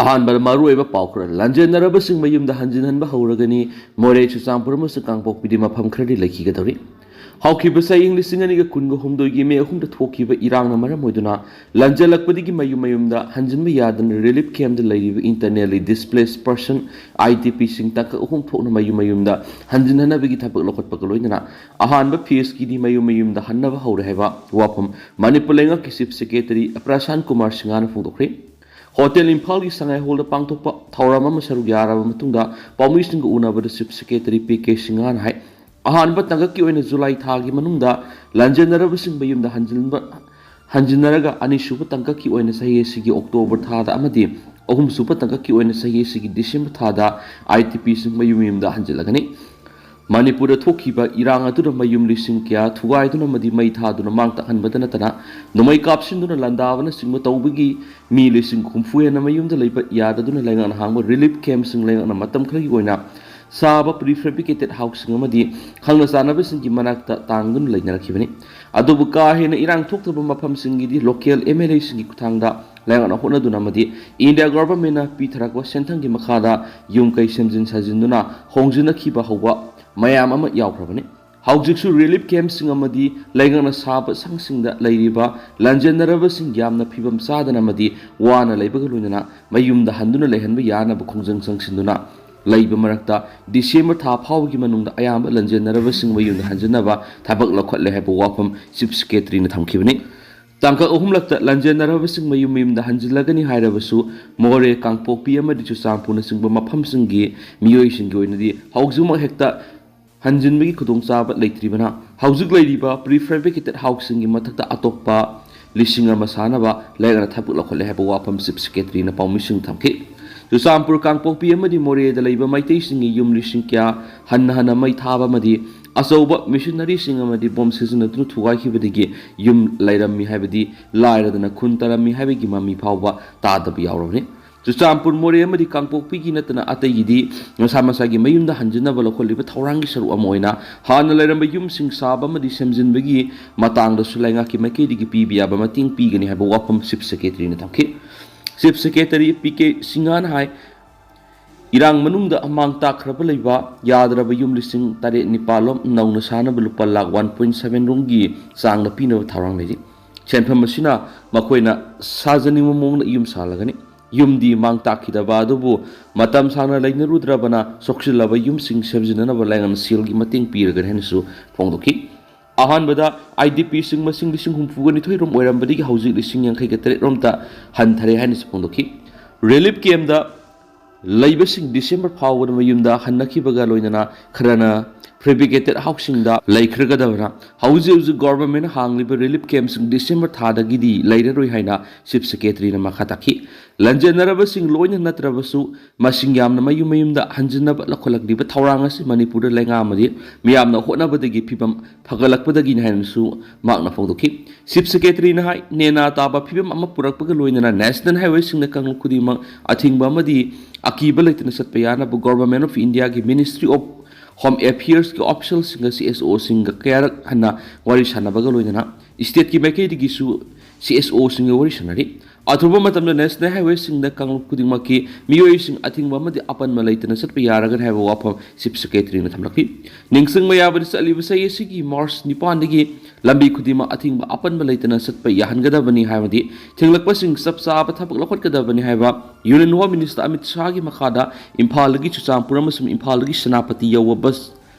ꯑꯍꯥꯟꯕꯗ ꯃꯔꯨꯑꯣꯏꯕ ꯄꯥꯎ ꯈꯔ ꯂꯥꯟꯖꯦꯟꯅꯔꯕꯁꯤꯡ ꯃꯌꯨꯝꯗ ꯍꯟꯖꯤꯟꯍꯟꯕ ꯍꯧꯔꯒꯅꯤ ꯃꯣꯔꯦ ꯆꯨꯔꯆꯥꯟꯄꯨꯔ ꯑꯃꯁꯨꯡ ꯀꯥꯡꯄꯣꯛꯄꯤꯗꯤ ꯃꯐꯝ ꯈꯔꯗꯤ ꯂꯩꯈꯤꯒꯗꯧꯔꯤ ꯍꯧꯈꯤꯕ ꯆꯍꯤ 2023ꯒꯤ ꯃꯦ 3ꯗ ꯊꯣꯛꯈꯤꯕ ꯏꯔꯥꯡꯅ ꯃꯔꯝ ꯑꯣꯏꯗꯨꯅ ꯂꯟꯖꯦꯜꯂꯛꯄꯗꯒꯤ ꯃꯌꯨꯝꯗ ꯍꯟꯖꯤꯟꯕ ꯌꯥꯗꯅ ꯔꯤꯂꯤꯐ ꯀꯦꯝꯞꯗ ꯂꯩꯔꯤꯕ ꯏꯟꯇꯔꯅꯦꯜꯂꯤ ꯗꯤꯁꯄ꯭ꯂꯦꯁ ꯄꯔꯁꯟ IDPꯁꯤꯡ ꯇꯥꯡꯀꯛ 3 ꯊꯣꯛꯅ ꯃꯌꯨꯝꯗ ꯍꯟꯖꯤꯟꯍꯟꯅꯕꯒꯤ ꯊꯕꯛ ꯂꯧꯈꯠꯄꯒ ꯂꯣꯏꯅꯅ ꯑꯍꯥꯟꯕ ꯐꯦꯁꯀꯤꯗꯤ ꯃꯌꯨꯝꯗ ꯍꯟꯅꯕ ꯍꯧꯔꯦ ꯍꯥꯏꯕ ꯋꯥꯐꯝ ꯃꯅꯤꯄꯨꯔ ꯂꯩꯉꯥꯛꯀꯤ ꯆꯤꯐ ꯁꯦꯀ꯭ꯔꯦꯇꯔꯤ ꯄ꯭ꯔꯁꯥꯟ ꯀꯨꯃꯥꯔ ꯁꯤꯡꯍꯅ ꯐꯣꯡꯗꯣꯛꯈ꯭ꯔꯦ ꯍꯣꯇꯦꯜ ꯏꯝꯐꯥꯜꯒꯤ ꯁꯉꯥꯏ ꯍꯣꯜꯗ ꯄꯥꯡꯊꯣꯛꯄ ꯊꯧꯔꯝ ꯑꯃ ꯁꯔꯨꯛ ꯌꯥꯔꯕ ꯃꯇꯨꯡꯗ ꯄꯥꯎꯃꯤꯁꯤꯡꯒ ꯎꯅꯕꯗ ꯆꯤꯐ ꯁꯦꯀ꯭ꯔꯦꯇꯔꯤ PK ꯁꯤꯡꯍꯅ ꯍꯥꯏ ꯑꯍꯥꯟꯕ ꯇꯥꯡꯀꯛꯀꯤ ꯑꯣꯏꯅ ꯖꯨꯂꯥꯏ ꯊꯥꯒꯤ ꯃꯅꯨꯡꯗ ꯂꯥꯟꯖꯦꯟꯅꯔꯕꯁꯤꯡ ꯃꯌꯨꯝꯗ ꯍꯟꯖꯤꯟꯅꯔꯒ ꯑꯅꯤꯁꯨꯕ ꯇꯥꯡꯀꯛꯀꯤ ꯑꯣꯏꯅ ꯆꯍꯤ ꯑꯁꯤꯒꯤ ꯑꯣꯛꯇꯣꯕꯔ ꯊꯥꯗ ꯑꯃꯗꯤ ꯑꯍꯨꯝꯁꯨꯕ ꯇꯥꯡꯀꯛꯀꯤ ꯑꯣꯏꯅ ꯆꯍꯤ ꯑꯁꯤꯒꯤ ꯗꯤꯁꯦꯝꯕꯔ ꯊꯥꯗ IDPꯁꯤꯡ ꯃꯌꯨꯝꯗ ꯍꯟꯖꯤꯜꯂꯒꯅꯤ ꯃꯅꯤꯄꯨꯔꯗ ꯊꯣꯛꯈꯤꯕ ꯏꯔꯥꯡ ꯑꯗꯨꯅ ꯃꯌꯨꯝ ꯂꯤꯁꯤꯡ ꯀꯌꯥ ꯊꯨꯒꯥꯏꯗꯨꯅ ꯑꯃꯗꯤ ꯃꯩ ꯊꯥꯗꯨꯅ ꯃꯥꯡ ꯇꯥꯛꯍꯟꯕꯇ ꯅꯠꯇꯅ ꯅꯣꯡꯃꯩ ꯀꯥꯞꯁꯤꯟꯗꯨꯅ ꯂꯥꯟꯗꯥꯕꯅꯆꯤꯡꯕ ꯇꯧꯕꯒꯤ ꯃꯤ ꯂꯤꯁꯤꯡ 60 ꯍꯦꯟꯅ ꯃꯌꯨꯝꯗ ꯂꯩꯕ ꯌꯥꯗꯗꯨꯅ ꯂꯩꯉꯥꯛꯅ ꯍꯥꯡꯕ ꯔꯤꯂꯤꯐ ꯀꯦꯝꯞꯁꯤꯡ ꯂꯩꯉꯥꯛꯅ ꯃꯇꯝ ꯈꯔꯒꯤ ꯑꯣꯏꯅ ꯁꯥꯕ ꯄ꯭ꯔꯤꯐꯦꯕ꯭ꯔꯤꯀꯦꯇꯦꯗ ꯍꯥꯎꯁꯤꯡ ꯑꯃꯗꯤ ꯈꯪꯅ ꯆꯥꯟꯅꯕꯁꯤꯡꯒꯤ ꯃꯅꯥꯛꯇ ꯇꯥꯡꯗꯨꯅ ꯂꯩꯅꯔꯛꯈꯤꯕꯅꯤ ꯑꯗꯨꯕꯨ ꯀꯥ ꯍꯦꯟꯅ ꯏꯔꯥꯡ ꯊꯣꯛꯇꯕ ꯃꯐꯝꯁꯤꯡꯒꯤꯗꯤ ꯂꯣꯀꯦꯜ MLAꯁꯤꯡꯒꯤ ꯈꯨꯠꯊꯥꯡꯗ ꯂꯩꯉꯥꯛꯅ ꯍꯣꯠꯅꯗꯨꯅ ꯑꯃꯗꯤ ꯏꯟꯗꯤꯌꯥ ꯒꯚꯔꯟꯃꯦꯟꯠꯅ ꯄꯤꯊꯔꯛꯄ ꯁꯦꯟꯊꯪꯒꯤ ꯃꯈꯥꯗ ꯌꯨꯝ ꯀꯩ ꯁꯦꯝꯖꯤꯟ ꯁꯥꯖꯤꯟꯗꯨꯅ ꯍꯣꯡꯖꯤꯟꯅꯈꯤꯕ ꯍꯧꯕ ꯃꯌꯥꯝ ꯑꯃ ꯌꯥꯎꯈ꯭ꯔꯕꯅꯤ ꯍꯧꯖꯤꯛꯁꯨ ꯔꯤꯂꯤꯐ ꯀꯦꯝꯞꯁꯤꯡ ꯑꯃꯗꯤ ꯂꯩꯉꯥꯛꯅ ꯁꯥꯕ ꯁꯪꯁꯤꯡꯗ ꯂꯩꯔꯤꯕ ꯂꯥꯟꯖꯦꯟꯅꯔꯕꯁꯤꯡ ꯌꯥꯝꯅ ꯐꯤꯕꯝ ꯆꯥꯗꯅ ꯑꯃꯗꯤ ꯋꯥꯅ ꯂꯩꯕꯒ ꯂꯣꯏꯅꯅ ꯃꯌꯨꯝꯗ ꯍꯟꯗꯨꯅ ꯂꯩꯍꯟꯕ ꯌꯥꯅꯕ ꯈꯣꯡꯖꯪ ꯆꯪꯁꯤꯟꯗꯨꯅ ꯂꯩꯕ ꯃꯔꯛꯇ ꯗꯤꯁꯦꯝꯕꯔ ꯊꯥ ꯐꯥꯎꯕꯒꯤ ꯃꯅꯨꯡꯗ ꯑꯌꯥꯝꯕ ꯂꯥꯟꯖꯦꯟꯅꯔꯕꯁꯤꯡ ꯃꯌꯨꯝꯗ ꯍꯟꯖꯤꯟꯅꯕ ꯊꯕꯛ ꯂꯧꯈꯠꯂꯦ ꯍꯥꯏꯕ ꯋꯥꯐꯝ ꯆꯤꯐ ꯁꯦꯀ꯭ꯔꯦꯇꯔꯤꯅ ꯊꯝꯈꯤꯕꯅꯤ ꯇꯥꯡꯀꯛ 3ꯂꯛꯇ ꯂꯥꯟꯖꯦꯟꯅꯔꯕꯁꯤꯡ ꯃꯌꯨꯝꯗ ꯍꯟꯖꯤꯜꯂꯒꯅꯤ ꯍꯥꯏꯔꯕꯁꯨ ꯃꯣꯔꯦ ꯀꯥꯡꯄꯣꯛꯄꯤ ꯑꯃꯗꯤ ꯆꯨꯔꯆꯥꯟꯄꯨꯔꯅꯆꯤꯡꯕ ꯃꯐꯝꯁꯤꯡꯒꯤ ꯃꯤꯑꯣꯏꯁꯤꯡꯒꯤ ꯑꯣꯏꯅꯗꯤ ꯍꯧꯖꯤꯛꯃꯛ ꯍꯦꯛꯇ ꯍꯟꯖꯤꯟꯕꯒꯤ ꯈꯨꯗꯣꯡꯆꯥꯕ ꯂꯩꯇ꯭ꯔꯤꯕꯅ ꯍꯧꯖꯤꯛ ꯂꯩꯔꯤꯕ ꯄ꯭ꯔꯤꯐꯦꯕ꯭ꯔꯤꯀꯦꯇꯦꯗ ꯍꯥꯎꯁꯤꯡꯒꯤ ꯃꯊꯛꯇ ꯑꯇꯣꯞꯄ 1,000 ꯁꯥꯅꯕ ꯂꯩꯉꯥꯛꯅ ꯊꯕꯛ ꯂꯧꯈꯠꯂꯦ ꯍꯥꯏꯕ ꯋꯥꯐꯝ ꯆꯤꯐ ꯁꯦꯀ꯭ꯔꯦꯇꯔꯤꯅ ꯄꯥꯎꯃꯤꯁꯤꯡ ꯊꯝꯈꯤ ꯆꯨꯔꯆꯥꯟꯄꯨꯔ ꯀꯥꯡꯄꯣꯛꯄꯤ ꯑꯃꯗꯤ ꯃꯣꯔꯦꯗ ꯂꯩꯕ ꯃꯩꯇꯩꯁꯤꯡꯒꯤ ꯌꯨꯝ ꯂꯤꯁꯤꯡ ꯀꯌꯥ ꯍꯟꯅ ꯃꯩ ꯊꯥꯕ ꯑꯃꯗꯤ ꯑꯆꯧꯕ ꯃꯤꯁꯅꯔꯤꯁꯤꯡ ꯑꯃꯗꯤ ꯕꯣꯝ ꯁꯤꯖꯤꯟꯅꯗꯨꯅ ꯊꯨꯒꯥꯏꯈꯤꯕꯗꯒꯤ ꯌꯨꯝ ꯂꯩꯔꯝꯃꯤ ꯍꯥꯏꯕꯗꯤ ꯂꯥꯏꯔꯗꯅ ꯈꯨꯟ ꯇꯥꯔꯝꯃꯤ ꯍꯥꯏꯕꯒꯤ ꯃꯃꯤ ꯐꯥꯎꯕ ꯇꯥꯗꯕ ꯌꯥꯎꯔꯕꯅꯤ ꯆꯨꯔꯆꯥꯟꯄꯨꯔ ꯃꯣꯔꯦ ꯑꯃꯗꯤ ꯀꯥꯡꯄꯣꯛꯄꯤꯒꯤ ꯅꯠꯇꯅ ꯑꯇꯩꯒꯤꯗꯤ ꯃꯁꯥ ꯃꯁꯥꯒꯤ ꯃꯌꯨꯝꯗ ꯍꯟꯖꯤꯟꯅꯕ ꯂꯧꯈꯠꯂꯤꯕ ꯊꯧꯔꯥꯡꯒꯤ ꯁꯔꯨꯛ ꯑꯃ ꯑꯣꯏꯅ ꯍꯥꯟꯅ ꯂꯩꯔꯝꯕ ꯌꯨꯝꯁꯤꯡ ꯁꯥꯕ ꯑꯃꯗꯤ ꯁꯦꯝꯖꯤꯟꯕꯒꯤ ꯃꯇꯥꯡꯗꯁꯨ ꯂꯩꯉꯥꯛꯀꯤ ꯃꯥꯏꯀꯩꯗꯒꯤ ꯄꯤꯕ ꯌꯥꯕ ꯃꯇꯦꯡ ꯄꯤꯒꯅꯤ ꯍꯥꯏꯕ ꯋꯥꯐꯝ ꯆꯤꯐ ꯁꯦꯀ꯭ꯔꯦꯇꯔꯤꯅ ꯊꯝꯈꯤ ꯆꯤꯐ ꯁꯦꯀ꯭ꯔꯦꯇꯔꯤ PK ꯁꯤꯡꯍꯅ ꯍꯥꯏ ꯏꯔꯥꯡ ꯃꯅꯨꯡꯗ ꯑꯃꯥꯡ ꯇꯥꯛꯈ꯭ꯔꯕ ꯂꯩꯕ ꯌꯥꯗ꯭ꯔꯕ ꯌꯨꯝ ꯂꯤꯁꯤꯡ 9 ꯅꯧꯅ ꯁꯥꯅꯕ ꯂꯨꯄꯥ ꯂꯥꯛ 1.7 ꯔꯣꯝꯒꯤ ꯆꯥꯡꯗ ꯄꯤꯅꯕ ꯊꯧꯔꯥꯡ ꯂꯩꯔꯤ ꯁꯦꯟꯐꯝ ꯑꯁꯤꯅ ꯃꯈꯣꯏꯅ ꯁꯥꯖꯅꯤꯡꯕ ꯃꯑꯣꯡꯗ ꯌꯨꯝ ꯁꯥꯍꯜꯂꯒꯅꯤ ꯌꯨꯝꯗꯤ ꯃꯥꯡ ꯇꯥꯛꯈꯤꯗꯕ ꯑꯗꯨꯕꯨ ꯃꯇꯝ ꯁꯥꯡꯅ ꯂꯩꯅꯔꯨꯗ꯭ꯔꯕꯅ ꯁꯣꯛꯆꯤꯜꯂꯕ ꯌꯨꯝꯁꯤꯡ ꯁꯦꯝꯖꯤꯟꯅꯅꯕ ꯂꯩꯉꯥꯛꯅ ꯁꯦꯜꯒꯤ ꯃꯇꯦꯡ ꯄꯤꯔꯒꯅꯤ ꯍꯥꯏꯅꯁꯨ ꯐꯣꯡꯗꯣꯛꯈꯤ ꯑꯍꯥꯟꯕꯗ IDPꯁꯤꯡ ꯃꯁꯤꯡ 62 ꯔꯣꯝ ꯑꯣꯏꯔꯝꯕꯗꯒꯤ ꯍꯧꯖꯤꯛ 58 ꯔꯣꯝꯗ ꯍꯟꯊꯔꯦ ꯍꯥꯏꯅꯁꯨ ꯐꯣꯡꯗꯣꯛꯈꯤ ꯔꯤꯂꯤꯐ ꯀꯦꯝꯞꯗ ꯂꯩꯕꯁꯤꯡ ꯗꯤꯁꯦꯝꯕꯔ ꯐꯥꯎꯕꯗ ꯃꯌꯨꯝꯗ ꯍꯟꯅꯈꯤꯕꯒ ꯂꯣꯏꯅꯅ ꯈꯔꯅ ꯐꯦꯕ꯭ꯔꯤꯀꯦꯇꯦꯗ ꯍꯥꯎꯁꯤꯡꯗ ꯂꯩꯈ꯭ꯔꯒꯗꯕꯅ ꯍꯧꯖꯤꯛ ꯒꯚꯔꯟꯃꯦꯟꯠꯅ ꯍꯥꯡꯂꯤꯕ ꯔꯤꯂꯤꯐ ꯀꯦꯝꯞꯁꯤꯡ ꯗꯤꯁꯦꯝꯕꯔ ꯊꯥꯗꯒꯤꯗꯤ ꯂꯩꯔꯔꯣꯏ ꯍꯥꯏꯅ ꯆꯤꯐ ꯁꯦꯀ꯭ꯔꯦꯇꯔꯤꯅ ꯃꯈꯥ ꯇꯥꯈꯤ ꯂꯥꯟꯖꯦꯟꯅꯔꯕꯁꯤꯡ ꯂꯣꯏꯅ ꯅꯠꯇ꯭ꯔꯕꯁꯨ ꯃꯁꯤꯡ ꯌꯥꯝꯅ ꯃꯌꯨꯝꯗ ꯍꯟꯖꯤꯟꯅꯕ ꯂꯧꯈꯠꯂꯛꯂꯤꯕ ꯊꯧꯔꯥꯡ ꯑꯁꯤ ꯃꯅꯤꯄꯨꯔꯗ ꯂꯩꯉꯥꯛ ꯑꯃꯗꯤ ꯃꯤꯌꯥꯝꯅ ꯍꯣꯠꯅꯕꯗꯒꯤ ꯐꯤꯕꯝ ꯐꯒꯠꯂꯛꯄꯗꯒꯤꯅꯤ ꯍꯥꯏꯅꯁꯨ ꯃꯍꯥꯛꯅ ꯐꯣꯡꯗꯣꯛꯈꯤ ꯆꯤꯐ ꯁꯦꯀ꯭ꯔꯦꯇꯔꯤꯅ ꯍꯥꯏ ꯅꯦꯅꯥ ꯇꯥꯕ ꯐꯤꯕꯝ ꯑꯃ ꯄꯨꯔꯛꯄꯒ ꯂꯣꯏꯅꯅ ꯅꯦꯁꯅꯦꯜ ꯍꯥꯏꯋꯦꯁꯤꯡꯗ ꯀꯥꯡꯂꯨꯞ ꯈꯨꯗꯤꯡꯃꯛ ꯑꯊꯤꯡꯕ ꯑꯃꯗꯤ ꯑꯀꯤꯕ ꯂꯩꯇꯅ ꯆꯠꯄ ꯌꯥꯅꯕ ꯒꯚꯔꯟꯃꯦꯟꯠ ꯑꯣꯐ ꯏꯟꯗꯤꯌꯥꯒꯤ ꯃꯤꯅꯤꯁꯇ꯭ꯔꯤ ꯑꯣꯐ ꯍꯣꯝ ꯑꯦꯐꯤꯌꯔꯁꯀꯤ ꯑꯣꯐꯤꯁꯤꯌꯦꯜꯁꯤꯡꯒ CSOꯁꯤꯡꯒ ꯀꯌꯥꯔꯛ ꯍꯟꯅ ꯋꯥꯔꯤ ꯁꯥꯟꯅꯕꯒ ꯂꯣꯏꯅꯅ ꯁ꯭ꯇꯦꯠꯀꯤ ꯃꯥꯏꯀꯩꯗꯒꯤꯁꯨ CSOꯁꯤꯡꯒ ꯋꯥꯔꯤ ꯁꯥꯟꯅꯔꯤ ꯑꯊꯨꯕ ꯃꯇꯝꯗ ꯅꯦꯁꯅꯦꯜ ꯍꯥꯏꯋꯦꯁꯤꯡꯗ ꯀꯥꯡꯂꯨꯞ ꯈꯨꯗꯤꯡꯃꯛꯀꯤ ꯃꯤꯑꯣꯏꯁꯤꯡ ꯑꯊꯤꯡꯕ ꯑꯃꯗꯤ ꯑꯄꯟꯕ ꯂꯩꯇꯅ ꯆꯠꯄ ꯌꯥꯔꯒꯅꯤ ꯍꯥꯏꯕ ꯋꯥꯐꯝ ꯆꯤꯐ ꯁꯦꯀ꯭ꯔꯦꯇꯔꯤꯅ ꯊꯝꯂꯛꯈꯤ ꯅꯤꯡꯁꯤꯡꯕ ꯌꯥꯕꯗꯤ ꯆꯠꯂꯤꯕ ꯆꯍꯤ ꯑꯁꯤꯒꯤ ꯃꯥꯔꯆ 9ꯗꯒꯤ ꯂꯝꯕꯤ ꯈꯨꯗꯤꯡꯃꯛ ꯑꯊꯤꯡꯕ ꯑꯄꯟꯕ ꯂꯩꯇꯅ ꯆꯠꯄ ꯌꯥꯍꯟꯒꯗꯕꯅꯤ ꯍꯥꯏꯕꯗꯤ ꯊꯤꯡꯂꯛꯄꯁꯤꯡ ꯆꯞ ꯆꯥꯕ ꯊꯕꯛ ꯂꯧꯈꯠꯀꯗꯕꯅꯤ ꯍꯥꯏꯕ ꯌꯨꯅꯤꯌꯟ ꯍꯣꯝ ꯃꯤꯅꯤꯁꯇꯔ ꯑꯃꯤꯠ ꯁꯥꯍꯒꯤ ꯃꯈꯥꯗ ꯏꯝꯐꯥꯜꯗꯒꯤ ꯆꯨꯔꯆꯥꯟꯄꯨꯔ ꯑꯃꯁꯨꯡ ꯏꯝꯐꯥꯜꯗꯒꯤ ꯁꯦꯅꯥꯄꯇꯤ ꯌꯧꯕ ꯕꯁ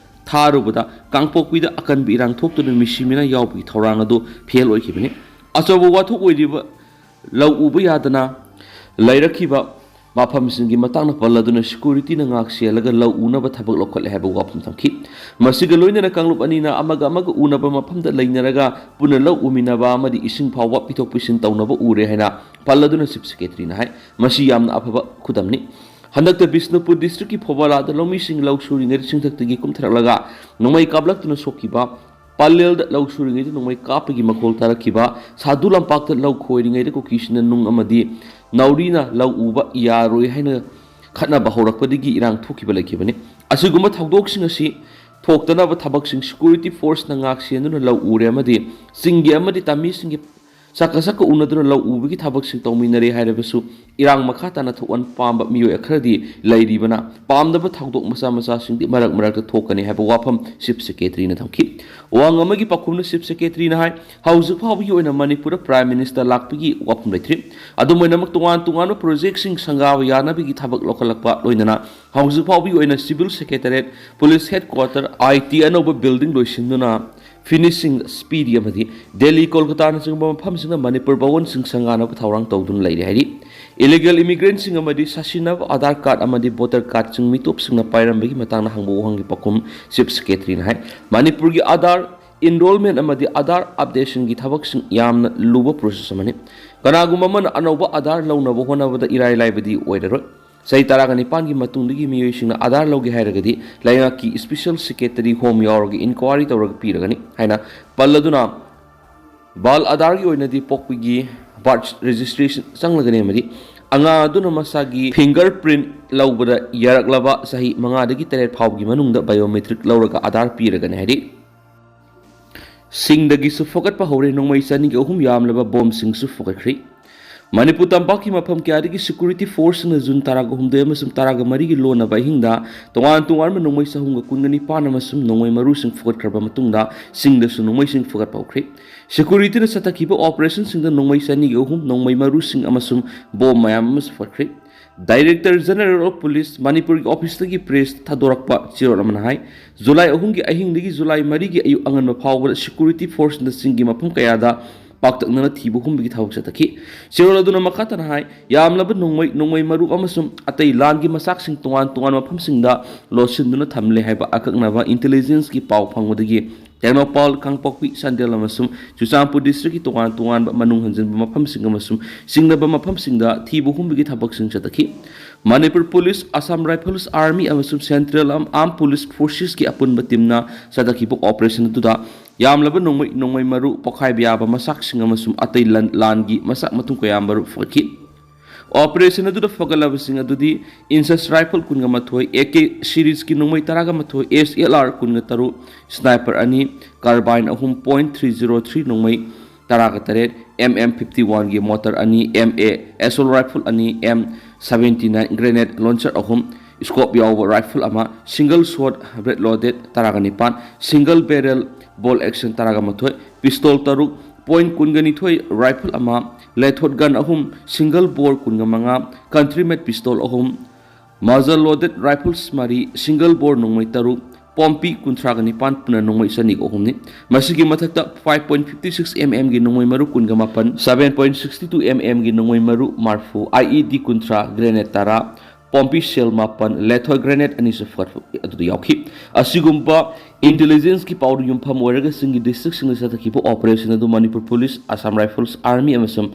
ꯊꯥꯔꯨꯕꯗ ꯀꯥꯡꯄꯣꯛꯄꯤꯗ ꯑꯀꯟꯕ ꯏꯔꯥꯡ ꯊꯣꯛꯇꯨꯅ ꯃꯤꯁꯤ ꯃꯤꯅ ꯌꯥꯎꯕꯒꯤ ꯊꯧꯔꯥꯡ ꯑꯗꯨ ꯐꯦꯜ ꯑꯣꯏꯈꯤꯕꯅꯤ ꯑꯆꯧꯕ ꯋꯥꯊꯣꯛ ꯑꯣꯏꯔꯤꯕ ꯂꯧ ꯎꯕ ꯌꯥꯗꯅ ꯂꯩꯔꯛꯈꯤꯕ ꯃꯐꯝꯁꯤꯡꯒꯤ ꯃꯇꯥꯡꯗ ꯄꯜꯂꯗꯨꯅ ꯁꯦꯀ꯭ꯌꯨꯔꯤꯇꯤꯅ ꯉꯥꯛ ꯁꯦꯜꯂꯒ ꯂꯧ ꯎꯅꯕ ꯊꯕꯛ ꯂꯧꯈꯠꯂꯦ ꯍꯥꯏꯕ ꯋꯥꯐꯝ ꯊꯝꯈꯤ ꯃꯁꯤꯒ ꯂꯣꯏꯅꯅ ꯀꯥꯡꯂꯨꯞ ꯑꯅꯤꯅ ꯑꯃꯒ ꯎꯅꯕ ꯃꯐꯝꯗ ꯂꯩꯅꯔꯒ ꯄꯨꯟꯅ ꯂꯧ ꯎꯃꯤꯟꯅꯕ ꯑꯃꯗꯤ ꯏꯁꯤꯡ ꯐꯥꯎꯕ ꯄꯤꯊꯣꯛ ꯄꯤꯁꯤꯟ ꯇꯧꯅꯕ ꯎꯔꯦ ꯍꯥꯏꯅ ꯄꯜꯂꯗꯨꯅ ꯆꯤꯐ ꯁꯦꯀ꯭ꯔꯦꯇꯔꯤꯅ ꯍꯥꯏ ꯃꯁꯤ ꯌꯥꯝꯅ ꯑꯐꯕ ꯈꯨꯗꯝꯅꯤ ꯍꯟꯗꯛꯇ ꯕꯤꯁꯅꯨꯄꯨꯔ ꯗꯤꯁꯇ꯭ꯔꯤꯛꯀꯤ ꯐꯧꯕꯥꯂꯥꯗ ꯂꯧꯃꯤꯁꯤꯡ ꯂꯧ ꯁꯨꯔꯤꯉꯩꯗ ꯆꯤꯡꯊꯛꯇꯒꯤ ꯀꯨꯝꯊꯔꯛꯂꯒ ꯅꯣꯡꯃꯩ ꯀꯥꯞꯂꯛꯇꯨꯅ ꯁꯣꯛꯈꯤꯕ ꯄꯥꯂꯦꯜꯗ ꯂꯧ ꯁꯨꯔꯤꯉꯩꯗ ꯅꯣꯡꯃꯩ ꯀꯥꯞꯄꯒꯤ ꯃꯈꯣꯜ ꯇꯥꯔꯛꯈꯤꯕ ꯁꯥꯗꯨ ꯂꯝꯄꯥꯛꯇ ꯂꯧ ꯈꯣꯏꯔꯤꯉꯩꯗ ꯀꯨꯀꯤꯁꯤꯅ ꯅꯨꯡ ꯑꯃꯗꯤ ꯅꯥꯎꯔꯤꯅ ꯂꯧ ꯎꯕ ꯌꯥꯔꯣꯏ ꯍꯥꯏꯅ ꯈꯠꯅꯕ ꯍꯧꯔꯛꯄꯗꯒꯤ ꯏꯔꯥꯡ ꯊꯣꯛꯈꯤꯕ ꯂꯩꯈꯤꯕꯅꯤ ꯑꯁꯤꯒꯨꯝꯕ ꯊꯧꯗꯣꯛꯁꯤꯡ ꯑꯁꯤ ꯊꯣꯛꯇꯅꯕ ꯊꯕꯛꯁꯤꯡ ꯁꯦꯀ꯭ꯌꯨꯔꯤꯇꯤ ꯐꯣꯔꯁꯅ ꯉꯥꯛ ꯁꯦꯟꯗꯨꯅ ꯂꯧ ꯎꯔꯦ ꯑꯃꯗꯤ ꯆꯤꯡꯒꯤ ꯑꯃꯗꯤ ꯇꯥꯃꯤꯁꯤꯡꯒꯤ ꯁꯛꯀ ꯎꯅꯗꯨꯅ ꯂꯧ ꯎꯕꯒꯤ ꯊꯕꯛꯁꯤꯡ ꯇꯧꯃꯤꯟꯅꯔꯦ ꯍꯥꯏꯔꯕꯁꯨ ꯏꯔꯥꯡ ꯃꯈꯥ ꯇꯥꯅ ꯊꯣꯛꯍꯟ ꯄꯥꯝꯕ ꯃꯤꯑꯣꯏ ꯈꯔꯗꯤ ꯂꯩꯔꯤꯕꯅ ꯄꯥꯝꯗꯕ ꯊꯧꯗꯣꯛ ꯃꯆꯥ ꯃꯆꯥꯁꯤꯡꯗꯤ ꯃꯔꯛ ꯃꯔꯛꯇ ꯊꯣꯛꯀꯅꯤ ꯍꯥꯏꯕ ꯋꯥꯐꯝ ꯆꯤꯞ ꯁꯦꯀ꯭ꯔꯦꯇꯔꯤꯅ ꯊꯝꯈꯤ ꯋꯥꯡ ꯑꯃꯒꯤ ꯄꯥꯎꯈꯨꯝꯅ ꯆꯤꯞ ꯁꯦꯀ꯭ꯔꯦꯇꯔꯤꯅ ꯍꯥꯏ ꯍꯧꯖꯤꯛ ꯐꯥꯎꯕꯒꯤ ꯑꯣꯏꯅ ꯃꯅꯤꯄꯨꯔꯗ ꯄ꯭ꯔꯥꯏꯝ ꯃꯤꯅꯤꯁꯇꯔ ꯂꯥꯛꯄꯒꯤ ꯋꯥꯐꯝ ꯂꯩꯇ꯭ꯔꯤ ꯑꯗꯨꯝ ꯑꯣꯏꯅꯃꯛ ꯇꯣꯉꯥꯟ ꯇꯣꯉꯥꯟꯕ ꯄ꯭ꯔꯣꯖꯦꯛꯁꯤꯡ ꯁꯪꯒꯥꯕ ꯌꯥꯅꯕꯒꯤ ꯊꯕꯛ ꯂꯧꯈꯠꯂꯛꯄ ꯂꯣꯏꯅꯅ ꯍꯧꯖꯤꯛ ꯐꯥꯎꯕꯒꯤ ꯑꯣꯏꯅ civil secretariat police headquarter IT ꯑꯅꯧꯕ ꯕꯤꯜꯗꯤꯡ ꯂꯣꯏꯁꯤꯟꯗꯨꯅ ꯐꯤꯅꯤꯁꯤꯡ ꯁ꯭ꯄꯤꯗꯤ ꯑꯃꯗꯤ ꯗꯦꯜꯂꯤ ꯀꯣꯜꯀꯇꯥꯅꯆꯤꯡꯕ ꯃꯐꯝꯁꯤꯡꯗ ꯃꯅꯤꯄꯨꯔ ꯕꯥꯋꯟꯁꯤꯡ ꯁꯪꯒꯥꯅꯕ ꯊꯧꯔꯥꯡ ꯇꯧꯗꯨꯅ ꯂꯩꯔꯦ ꯍꯥꯏꯔꯤ ꯏꯂꯤꯒꯦꯜ ꯏꯃꯤꯒ꯭ꯔꯦꯟꯠꯁꯤꯡ ꯑꯃꯗꯤ ꯁꯥꯁꯤꯟꯅꯕ आधार कार्ड अमदी वोटर कार्ड चिंग मितोपसिंगना पाइरंबगी मतांगना हंगबो वहंगी पकुम चीफ सेक्रेटरी है मणिपुर की आधार इनरोलमेंट अमदी आधार अपडेशन की थबकसिंग यामना लुबो प्रोसेस अमनि कनागुम मन अनौबा आधार लौनबो होनबदा इराय लाइबदी ओइदरो सही तरह निपान की मतुंदगी मियोइसिंगना आधार लौगे हायरगदी लाइंगा की स्पेशल सेक्रेटरी होम यावरगी इंक्वायरी तौरग पीरगनी हाइना पल्लदुना बाल आधार की ओइनदी पोकपगी बर्थ रजिस्ट्रेशन चंगलगनी अमदी अंगा दुना मसागी फिंगरप्रिंट लौबदा यारकलबा सही मंगादगी तेरेट फावगी मनुंगदा बायोमेट्रिक लौरगा आधार पीरगनी हाइदी सिंगदगी सु फोकटपा हौरे नोंमै चनी की अहुम यामलबा बॉम्ब सिंग सु फोकटख्री मणिपुर तंपाकी मफम क्यादगी सिक्योरिटी फोर्स न जुन तरागा हुमदे अमसुम तरागा मरीगी लोना बाहिंगदा तोंगान तोंगान नोंमै सहुंगा कुंगनी पान अमसुम नोंमै मरु सिंग फोकटख्रबा मतुंगदा सिंगदसु नोंमै सिंग फोकट पाउख्री सिक्योरिटी न सतकीबा ऑपरेशन सिंगदा नोंमै चनी की अहुम नोंमै मरु सिंग अमसुम बॉम्ब मयाम अमस फोकटख्री director general of police Manipur की ऑफिस की प्रेस थादोरकपा चिरोल अमना हाय जुलाई अहुम की अहिंगदगी जुलाई मरी की अयु अंगन फावबा सिक्योरिटी फोर्स न सिंगी मफम कयादा पाक्तकना थीबु हुमबगी थावक चतकी चिरोल अदुना मखातना हाय यामलब नोंमै मरु अमसुम अतै लान की मसाकसिंग तोंगान तोंगान मफमसिंगदा लोसिनदुना थमले हायबा अककनबा इंटेलिजेंस की पाव फंगबदगी टेक्नोपाल कांगपोक्पी संदेल अमसुम चुचांपुर डिस्ट्रिक्ट की तोंगान तोंगान मनुंग हंजनबा मफमसिंग अमसुम सिंगनबा मफमसिंगदा थीबु हुमबगी थाबकसिंग चतकी Manipur police Assam rifles army अमसुम सेंट्रल आर्म पुलिस फोर्सेस की अपुनबा टीमना सदकीबो ऑपरेशन दुदा यामलब नोंमै मरु पोखाइब याबा मसाकसिंग अमसुम अतै लानगी मसाक मतुं कयाम मरु फकी ऑपरेशन अदुदा फगलबसिंग अदुदी इंसस राइफल कुनगा मथोय AK सीरीज की नोंमै तरागा मथोय SLR कुनगा तरु स्नाइपर अनि कार्बाइन अहुम .303 नोंमै तरागा तरेट MM51 की मोटर अनि MA assault राइफल अनि M79 ग्रेनेड लॉन्चर अहुम स्कोप याव राइफल अमा सिंगल शॉट ब्रेड लोडेड तरागा निपान सिंगल बैरल बॉल एक्शन तरागा मथोय पिस्तौल तरुक .कुनगनिथोय राइफल अमा लेथोट गन अहुम सिंगल बोर कुनगा मंगा कंट्री मेड पिस्तौल अहुम मजल लोडेड राइफल्स मारी सिंगल बोर नोंमै तरुक पॉम्पी कुंथ्रागा निपान पुना नोंमै सनी अहुमनि मसिगी मथक्ता 5.56 mm की नोंमै मरु कुनगा मापन 7.62 mm की नोंमै मरु मार्फू IED कुंथ्रा ग्रेनेड तारा पॉम्पी सेल मापन लेथोय ग्रेनेड अनिसु फट यावखी असिगुम्बा इंटेलिजेंस की पावर युमफम ओरगा सिंगी डिस्ट्रिक्ट सिंग सतकीबो ऑपरेशन अदु Manipur police Assam rifles army अमसम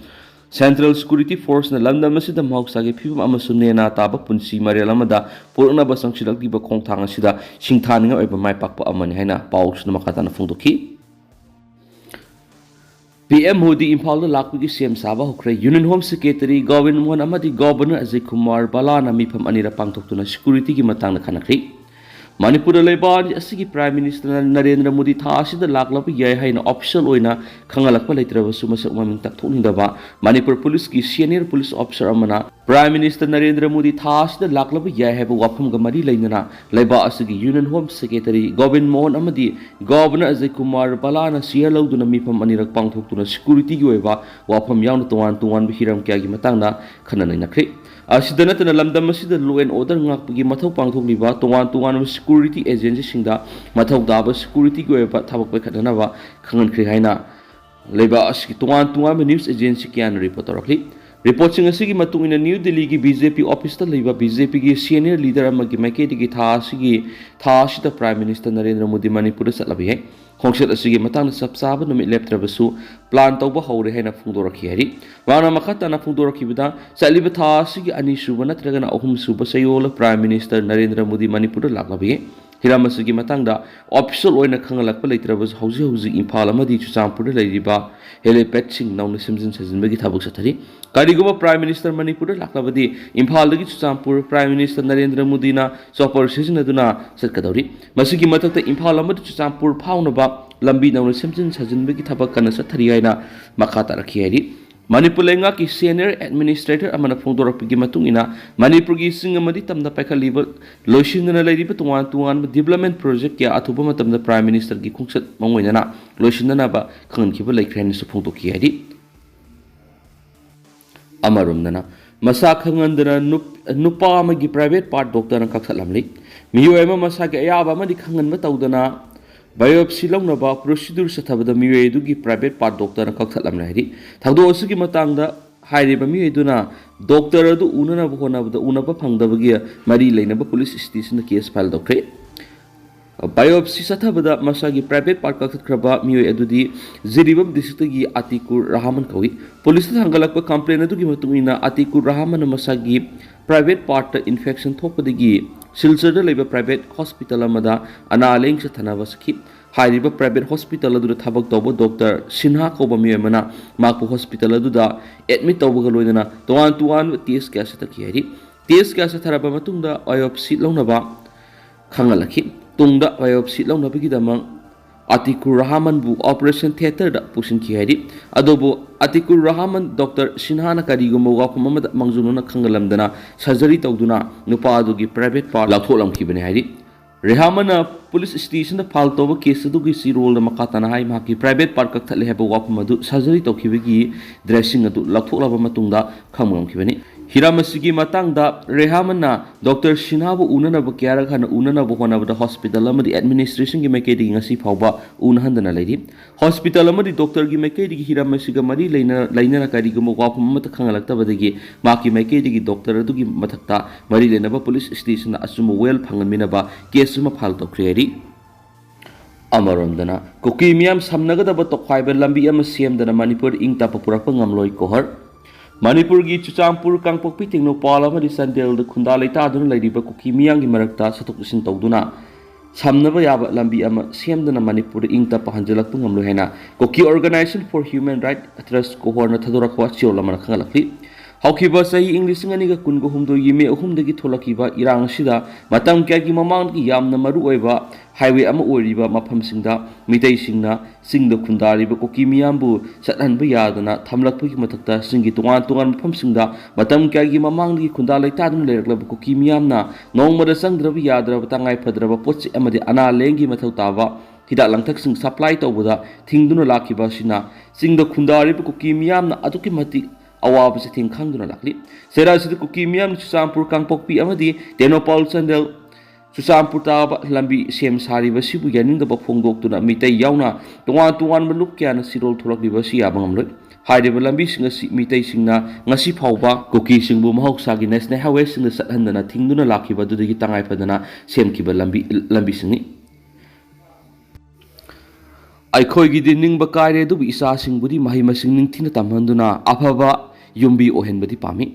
सेंट्रल सिक्योरिटी फोर्स न लंदम असिदा महौसागे फिबम अमसु नेना ताबा पुंसी मरेल अमदा पुरनबा संगसिलक्तिबा खोंथांग असिदा सिंथानिंग ओइबा माइपाकपा अमनि हाइना पाउसना मखाताना फोंदोखी PM मोदी imphal लाकपगी सेम सaba houkhre union home secretary Govind Mohan अमदी गवर्नर अजय कुमार बालाना मिफम अनिरा पांगथोक्तुना सिक्योरिटी की मतांगना खनख्री मणिपुर लेबानी असगी प्राइम मिनिस्टर नरेंद्र मोदी था असिदा लाकलब याय हाइना ऑफिशियल ओइना खंगलकपा लेत्रबसु मसक ममिंग तकथोनिंदबा मणिपुर पुलिस की सीनियर पुलिस ऑफिसर अमना प्राइम मिनिस्टर नरेंद्र मोदी था असिदा लाकलब याय हाइबा वाफमगा मरी लेना लेबा असगी union home secretary Govind Mohan अमदी गवर्नर अजय कुमार बालाना सियर लौदुना मिफम अनिरक पांगथोक्तुना सिक्योरिटी की ओइबा वाफम यावना तोवान तोवान हिरम क्यागी मतांगना खननैनख्री असिदा नतना लमदम असिदा law and order ngakpagi mathau pangthokliba tongan tongan security agency singda mathau daba security ki oiba thabak pai khadanaba khangankhri haina leiba asiki tongan news agency kyan report torakli report sing asigi matungina new delhi ki BJP office ta leiba BJP ki senior leader amagi maikedi ki tha asida prime minister narendra modi manipur satlabi hai खोंसेट असिगे मतांग सबसाब नुमित लेप्त्रबसु plan तौबा हौरे हैना फुंदोरखी हरि वाना मखताना फुंदोरखीबदा चलिबा था असिगे अनिसुब नत्रगना अहुम सुब सयोल प्राइम मिनिस्टर नरेंद्र मोदी मणिपुर लाक्लबी हिराम असगी मतंगदा ऑफिशियल ओइना खंगलकप लेत्रबस हौजी इम्फाल अमदी चुचांपुर लेरिबा हेलीपैड सिंग नौन सिमजिन सजिनबगी थाबक सथरी करिगुम प्राइम मिनिस्टर मणिपुर लाक्लबदी इम्फाल दगी चुचांपुर प्राइम मिनिस्टर नरेंद्र मोदीना चॉपर सिजनदुना सटकदौरी मसिगी मथक्ता इम्फाल अमदी चुचांपुर फाउनबा लंबी नौन सिमजिन सजिनबगी थाबक कन सथरी हाइना मखा तारखी हाइरी मणिपुर लेंगा की सीनियर एडमिनिस्ट्रेटर अमना फोंदोरपगी मतुंगिना मणिपुर की सिंग अमदी तमदा पैखलिब लोइसिनना लेरिब तुवान तुवान डेवलपमेंट प्रोजेक्ट के अथुब मतमदा प्राइम मिनिस्टर की खुंसत मंगोइना लोइसिननाबा खंगनखिब लेख्रेनसु फोंदोकी हाइरी अमरुमदना मसा खंगंदना नुपा अमगी प्राइवेट पार्ट डॉक्टर कक्सलमली मियोयमा मसा के अयाबा अमदी खंगनबा तौदना बायोप्सी लौनबा प्रोसीड्यूर सथबदा मियोयदुगी प्राइवेट पार्ट डॉक्टर कक्सलमना हाइरी थादो असुगी मतंगदा हाइरिबा मियोयदुना डॉक्टर अदु उननबा होनबदा उनबा फंगदबगी मरी लेनबा पुलिस स्टेशन केस फाइल दौख्रे बायोप्सी सथबदा मसागी प्राइवेट पार्ट कक्सख्रबा मियोय अदुदी जिरिबम डिस्ट्रिक्टगी आतिकुर रहमान कवि पुलिस हंगलकपा कंप्लेन अदुगी मतुंगिना आतिकुर रहमान मसागी प्राइवेट पार्ट इन्फेक्शन थोपदगी सिलचरदा लेबा प्राइवेट हॉस्पिटल अमदा अनालेंग से थनाबा सखी हाइरिबा प्राइवेट हॉस्पिटल अदुदा थाबक तौबा डॉक्टर सिन्हा कौबा मियोयमना माकपु हॉस्पिटल अदुदा एडमिट तौबगा लोइदना तोवान तुवान टेस्ट क्या सतकी हाइरी टेस्ट क्या सथरबा मतुंगदा बायोप्सी लौनबा खंगलखी तुंगदा बायोप्सी लौनबगीदमंग आतिकुर रहमान बु ऑपरेशन थिएटर दा पुसिन की हाइरी अदोबो आतिकुर रहमान डॉक्टर सिन्हाना करिगुम वाफम अमद मंजुनुना खंगलमदना सर्जरी तौदुना नुपा अदुगी प्राइवेट पार्ट लाथोलमखिबने हाइरी रेहामना पुलिस स्टेशन फाल तौब केस अदुगी सिरोल मकातना हाइ माकी प्राइवेट पार्ट कक्थले हेब वाफम अदु सर्जरी तौखिबगी ड्रेसिंग अदु लाथोलबा मतुंगदा खंगमखिबने हिरामसिगी मतंगदा रेहामना डॉक्टर सिन्हाबु उननब क्यारा खन उननब होनबदा हॉस्पिटल अमदी एडमिनिस्ट्रेशन की मैकेदी ngasi फावबा उनहंदना लेरी हॉस्पिटल अमदी डॉक्टर की मैकेदी हिरामसिगा मरी लेना करिगुम वाफम मत खंगलक्तबदगी माकी मैकेदी डॉक्टर अदुगी मथक्ता मरी लेनबा police station assume well फंगनमिनबा case मा फाल तौख्रेरी अमरोंदना cookie मियम samnagadaba Tokhaiba lambi ama semdana Manipur ing tapa purakpa ngamloi kohar Manipur की चुचांपुर कांगपोक्पी टेक्नोपाल संदेल खुंदा लेतादुना लेरिबा कुकी मियांगी मरक्ता सतुक सिन तौदुना सामनबा याबा लंबी अमा सेमदना मणिपुर इंग तपा हंजलक्पु ngamlo हेना Kuki organisation for human right trust कोहरना थदोरखवा चियोल अमना खंगलखली हौखिबा सही इंग्लिश अंगनिगा कुनगो हुमदोगी मे अहुमदगी थोलखिबा इरांग सिदा मतम क्यागी ममांगी यामना मरु ओइबा हाईवे अमा ओरिबा मफमसिंगदा मितैसिंगना सिंगद खुंदारिबा कुकी मियामबु सतहनबा यादना थमलक्पगी मथक्ता सिंगी तोगान तोगान मफमसिंगदा मतम क्यागी ममांगी खुंदा लेतादुन लेरक्लबा कुकी मियामना नोंगमदा संगद्रबा याद्रबा तंगाई फद्रबा पोचि अमदि अना लेंगी मथौ ताबा हिदा लंथक्सिंग सप्लाई तौबदा थिंगदुना लाखिबा सिना सिंगद खुंदारिबा कुकी मियामना अदुकी मति अवाब से थिंग खांगदुना लाखली सेरासिद कुकी मियाम चुचांपुर कांगपोक्पी अमदी टेनोपाल संदेल चुचांपुर ताबा लंबी सेम सारिबा सिबु यानिंगदबा फोंदोक्तुना मितै यावना तोगान तोगान लुक क्याना सिरोल थोलक्लिबा सि याबा ngamloi हाइरिबा लंबी सिंगसी मितै सिंगना ngasi फावबा कुकी सिंगबु महौसागी नेशनल हाईवे सिंगना सतहनदना थिंगदुना लाखिबा दुदगी तंगाई फदना सेमखिबा लंबी सिंगनी अखोगी निंगब कायरे दुबु इसा सिंगबुदी महि मसिंग निंगथिना तमहंदुना अफबा युम्बी ओहेनबदी पामी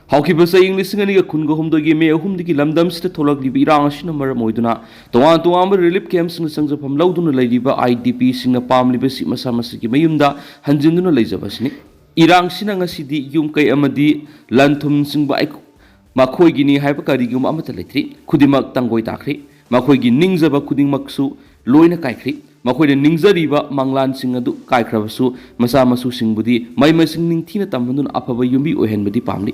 हौखिबा सयिंग लिसिंगनिगा खुनगो हुमदोगी मे अहुमदगी लमदमसिदा थोलक्लिबा इरांग असिना मरम ओइदुना तोगान तोगांबा रिलीफ कैम्पसिंग संजफम लौदुना लेरिबा आईडीपी सिंगना पामलिबा सि मसा मसिगी मयुमदा हंजिंदुना लेजबसिनी इरांग सिना ngasiदी युम कै अमदी लनथुम सिंगबा मखोइगिनी हाइबा करिगुम अमता लेथ्री खुदिमक तंगोइ ताख्री मखोइगी निंगजबा खुदिमकसु लोइना काइख्री मखोइने निंगजरीबा मंगलान सिंग अदु काइख्रबसु मसा मसु सिंगबुदी मैमसिंग निंगथिना तमहंदुना अफबा युम्बी ओहेनबदी पामली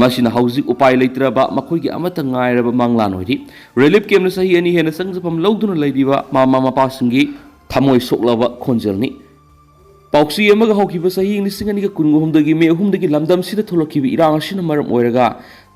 मसिना हौजिक उपाय लेत्रबा मखोइगी अमता ngairaba मंगलान होइरी रिलीफ कैम्प सही अनि हेना संजफम लौदुना लेरिबा मामा मपासिंगी थमोइ सोक्लबा खोंजलनी पाउक्सी अमगा हौखिबा सही इंग्लिसिंग अनिगा कुनगो हुमदगी मे हुमदगी लमदम सिदा थोलखिबा इरांग असिना मरम ओइरगा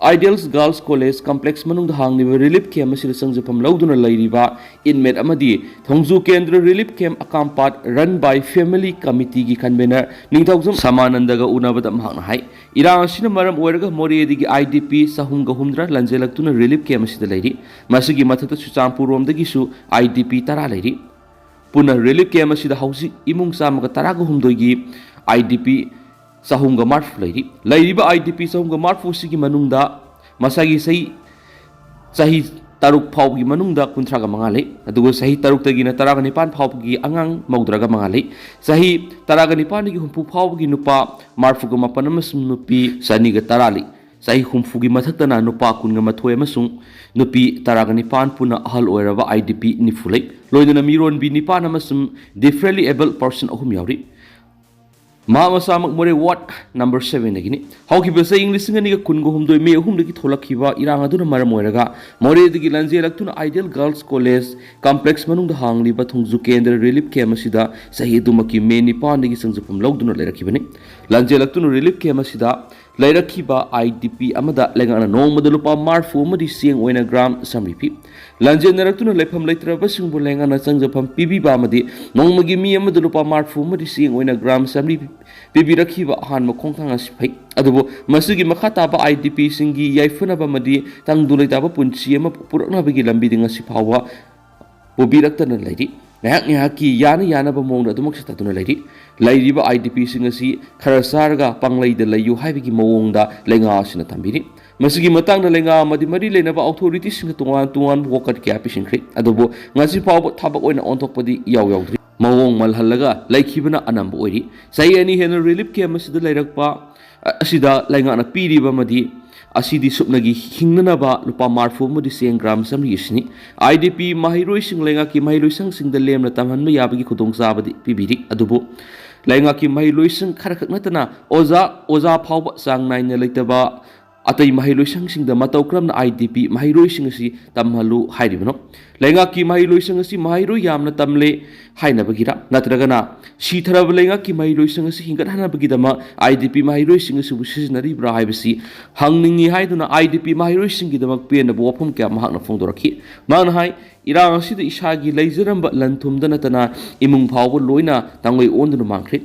आइडियल्स गर्ल्स कॉलेज कॉम्प्लेक्स मनुंग हांगनिबा रिलीफ कैम्प असिदा संजफम लौदुना लेरिबा इनमेट अमदी थोंजु केंद्र रिलीफ कैम्प अकामपाट रन बाय फैमिली कमिटी की कन्वेनर निंगथौजम समानंदगा उनबदा महना हाई इरांग असिना मरम ओइरगा मोरेदिगी आईडीपी सहुंगा हुमद्रा लंजेलक्तुना रिलीफ कैम्प असिदा लेरि मसिगी मथक्ता सुचांपुर रोमदगिसु आईडीपी 10 लेरि पुनः रिलीफ कैम्प असिदा हौजि इमुंग चामगा 10 हुमदोगी आईडीपी सहुंगा मार्फ लेरिबा आईडीपी सहुंगा मार्फ सिगी मनुंगदा मसागी सही taruk phawgi manungda kunthraga mangalei adugo sahi taruk tagina taraga nipan phawgi angang maudraga mangalei sahi taraga nipan gi humpu phawgi nupa marfuga mapan amasung nupi saniga tarali sahi humfugi mathaktana nupa kunga mathoi amasung nupi taraga nipan puna ahal oiraba IDP nifulei loidana miron bi nipan amasung differently able person ahum yauri Masamak more Ward number 7 agini. Houkhre saying listening a kungo hum do me whom the Tolakiva, Irangaduna Maramoraga, More the Gilanzi Electuna Ideal Girls College, Complex Manung the Hangli, Batung Zuke and the Relief Kemasida, Sahidumaki, many pandigi sons from Logduna Lerakibani, Lanzi Electuna Relief Kemasida, Lerakiba, IDP, Amada, Legana, no Modelupa, Marfu, Madi seeing when a gram, some repeat. Lanzi Neratuna Lepam later, Basing Bulangana Sons upon PB Bamadi, no Magimi, Amadelupa, Marfu, Madi seeing when a gram, some repeat. Bibirakiba Han Mokong Spike, Adobo, Masugi Makataba IDP Singi, Yaifunaba Madi, Tangdulitaba Punchi, Purana Bigilam bidding a sipawa, Bobiraktan lady, Nahaki, Yana Yanaba Mona, the Moxatuna lady, Ladiba IDP Singasi, Karasarga, Panglay de Layu, Haviki Moonda, Lengas in a Tambiri. Masugi Matang Lenga, Madimari Lenaba authorities in the Tuan Walker Capition Creek, Adobo, Nasi Power Tabak on top of the Yaw. Mawong malhalaga laikhibana anamba oiri sai ani hena relief camp asida lairakpa asida laingana piriba madi asidi supnagi hingnanaba lupa marfu modi seng gram samri isni IDP mahiroi sing lainga ki mahiroi sang sing da lemna tamhanma yabagi khudong sabadi pibiri adubo lainga ki mahiroi sang kharakak natana oza phawba sang naina leitaba atai mahiroi sang sing da matau kramna IDP mahiroi sing asi tamhalu hairibano lainga ki mahiroi sang asi mahiroi yamna tamle haina bagira natragana shithara lenga ki mahiroi sang asi hingat hana bagidama IDP mahiroi sing asi busisnari bra haibasi hangningi haiduna IDP mahiroi sing gidamak pena bo wafum kya mahakna phongdoraki man hai irang asi da ishagi leijaramba lanthum da natana imung phawbo loina tangoi onduna mangkhre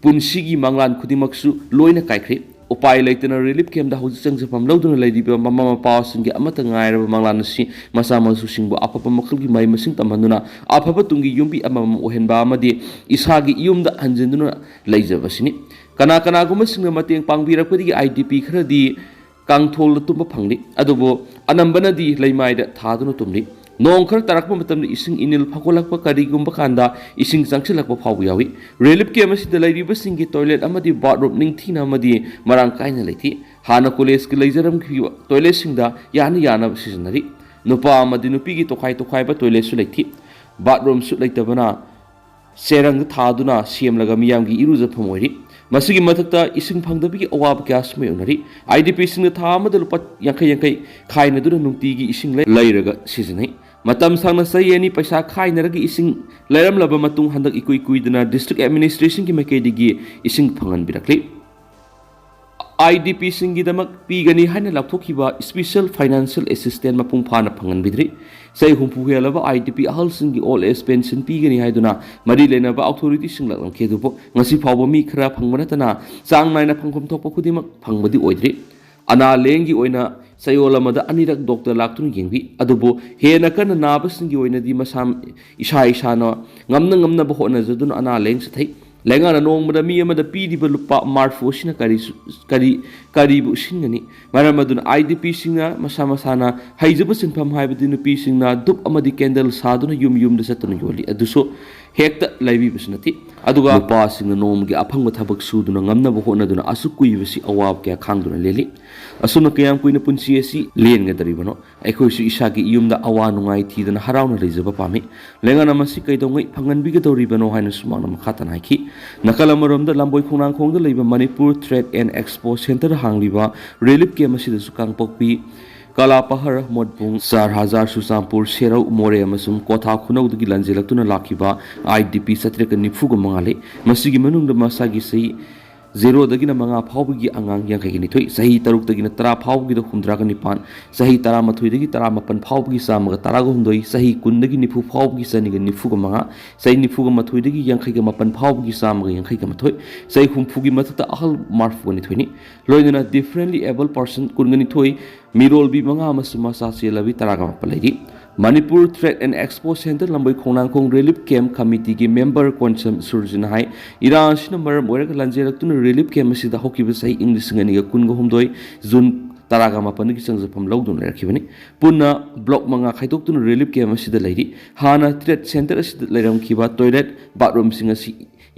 punsigi manglan khudimaksu loina kaikhre upai laitana relief camp da hauji changjapam loduna leidiba mama mapa singi amata ngairaba manglanasi masa masu singbo apapa makhalgi mai masing tamanduna apapa tungi yumbi amam ohenba amadi isagi yumda hanjenduna leijabasini kana guma singna mateng pangbirakpadi IDP khradi kangthol tumba phangni adubo anambana di leimaida thaduna tumni nong khar tarakpa matamni ising inil phakolakpa karigumba kanda ising changsilakpa phawbu yawi relief camp asida leiriba singi toilet amadi bathroom ningthina amadi marang kaina leiti hana college ki leijaram ki toilet singda yana sijanari nupa amadi nupi gi Tokhaiba toilet su leiti bathroom su leitabana serang thaduna siamlaga miyam gi iruja phamori masigi mathakta ising phangdabi awab kya smay unari IDP sing tha amada lupa yankai khaina duna nungti gi ising leiraga sijanai matam sangna sayeni paisa khainaragi ising lairam laba matung handak ikuidana district administration ki makedigi ising phangan birakli IDP singi damak pigani haina lapthokiba special financial assistance mapung phana phangan bidri sai humpu helaba IDP ahal singi all age pension pigani haiduna mari lenaba authority singlam kedupo ngasi phawba mi khara phangmana tana sang naina phangkhom thokpa khudimak phangbadi oidri ana lengi oina sayolamada anirak doctor laktun yengbi adubo hena kana nabasingi oina di masam isa no ngamna bahona jadun ana leng sathai Lenga nong mi amada pidi lupa marfu sina kari bu singani maramadun IDP singa masana haijaba sinpham haibadi nupi singna dup amadi candle saduna yum da satun yoli aduso hekta laibi bisnati aduga lupa singna nom gi aphang thabak suduna ngamna bahona duna asukui bisi awab kya khangduna leli asuna kayam kuina punsi asi len ga daribano aikhoi su isagi yumda awa nungai thidana harauna reijaba pami lenga namasi kaidongai phangan bi ga doribano haina sumana makhata naiki Nakalamaromda Lamboy Khonang Khongda leiba Manipur Trade and Expo Center hangliba relief camp asida sukang pokpi Kalapahar Modpung 4000 Susampur Serau More amasum Kotha Khunawdagi lanjelaktuna lakiba IDP satreka nifuga mangale masigi manungda masagi sei 0 dagina manga phawbigi angang yankai ni thoi sahi taruk dagina tara phawbigi da humdra ga nipan sahi tara mathoi dagi tara mapan phawbigi samaga tara ga humdoi sahi kun dagi nifu phawbigi sani ga nifu ga manga sahi nifu ga mathoi dagi yankai ga mapan phawbigi samaga yankai ga mathoi sahi humfu gi mathata ahal marfu ni thoi ni loinana differently able person kun ga ni thoi mirol bi manga masuma sa se labi tara ga mapalai Manipur Trade and Expo Center Lamboy Khonang Khong Relief Camp Committee ki member Konsam Surjin hai Iran shina maram oiraka lanjelaktuna relief camp asida hokiba sahi English ngani ga kun ga humdoi June taraga mapani ki changjapam lawdun lerakibani punna block manga khaitoktu relief camp asida leiri hana treat center asida leiram kiba toilet bathroom singa si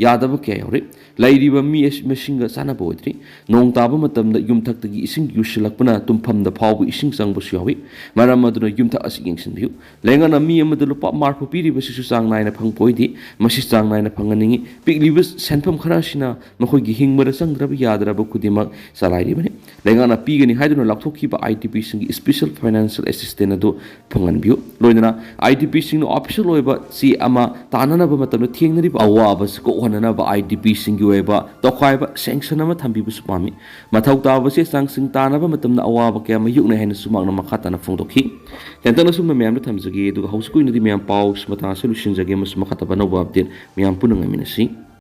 yadaba kya yauri lairiba mi masinga sana boidri nong taba matamda yumthakdagi ising yusilakpana tumphamda phawbu ising changbasu yawi maram aduna yumthak asi yengsinbiu lengana mi amada lupa marpu piriba sisu chang naina phangpoidi masi chang naina phanganingi pikliba senpham khara sina makhoigi hingmara changdraba yadraba kudimak salairibani lengana pigani haiduna lakthokiba IDP singi special financial assistance adu phanganbiu loinana IDP singno official oiba si ama tananaba matamda thengnariba awaba ko honanaba IDP singi oiba Tokhaiba sanction ama thambibu supami mathau taba se sangsing tanaba matamna awaba kya mayukna haina sumangna makhatana phongdokhi tentana sumna miyam thamjagi du hauskui nadi miyam paus mata solution jage mas makhataba no update miyam punanga minasi